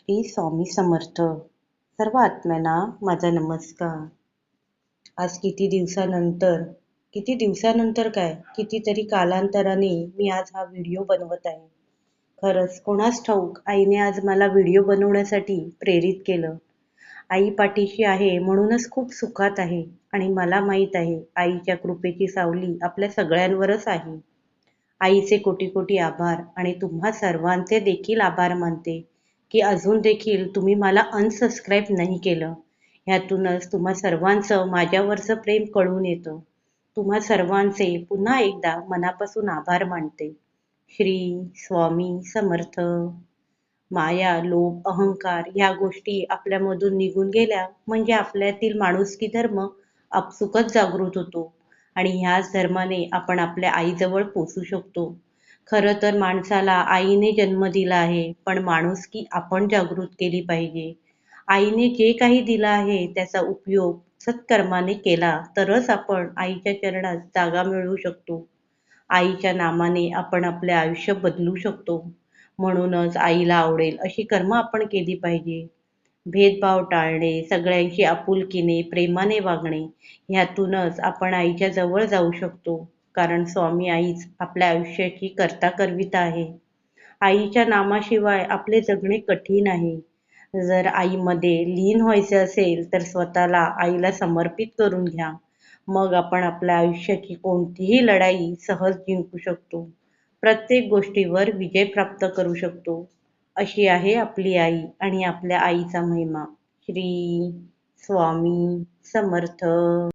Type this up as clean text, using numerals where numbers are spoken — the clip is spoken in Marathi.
श्री स्वामी समर्थ. सर्व आत्म्यांना माझा नमस्कार. आज किती दिवसानंतर काय, कितीतरी कालांतराने मी आज हा व्हिडिओ बनवत आहे. खरंच कोणास ठाऊक आईने आज मला व्हिडिओ बनवण्यासाठी प्रेरित केलं. आई पाठीशी आहे म्हणूनच खूप सुखात आहे आणि मला माहीत आहे आईच्या कृपेची सावली आपल्या सगळ्यांवरच आहे. आईचे कोटी कोटी आभार आणि तुम्हा सर्वांचे देखील आभार मानते की अजून देखील तुम्ही मला अनसबस्क्राईब नाही केलं. ह्यातूनच तुम्हा सर्वांचं माझ्यावरचं प्रेम कळून येतं. तुम्हा सर्वांचे पुन्हा एकदा मनापासून आभार मानते. श्री स्वामी समर्थ. माया, लोभ, अहंकार ह्या गोष्टी आपल्यामधून निघून गेल्या म्हणजे आपल्यातील माणुसकी धर्म आपसुकच जागृत होतो आणि ह्याच धर्माने आपण आपल्या आईजवळ पोचू शकतो. खरं तर माणसाला आईने जन्म दिला आहे, पण माणुसकी आपण जागृत केली पाहिजे. आईने जे काही दिलं आहे त्याचा उपयोग सत्कर्माने केला तरच आपण आईच्या चरणात जागा मिळवू शकतो. आईच्या नामाने आपण आपले आयुष्य बदलू शकतो. म्हणूनच आईला आवडेल अशी कर्म आपण केली पाहिजे. भेदभाव टाळणे, सगळ्यांशी आपुलकीने, प्रेमाने वागणे ह्यातूनच आपण आईच्या जवळ जाऊ शकतो. कारण स्वामी आईच आपल्या आयुष्याची कर्ता करविता आहे. आईच्या नामाशिवाय आपले जगणे कठीण आहे. जर आईमध्ये लीन व्हायचे असेल तर स्वतःला आईला समर्पित करून घ्या. मग आपण आपल्या आयुष्याची कोणतीही लढाई सहज जिंकू शकतो. प्रत्येक गोष्टीवर विजय प्राप्त करू शकतो. अशी आहे आपली आई आणि आपल्या आईचा महिमा. श्री स्वामी समर्थ.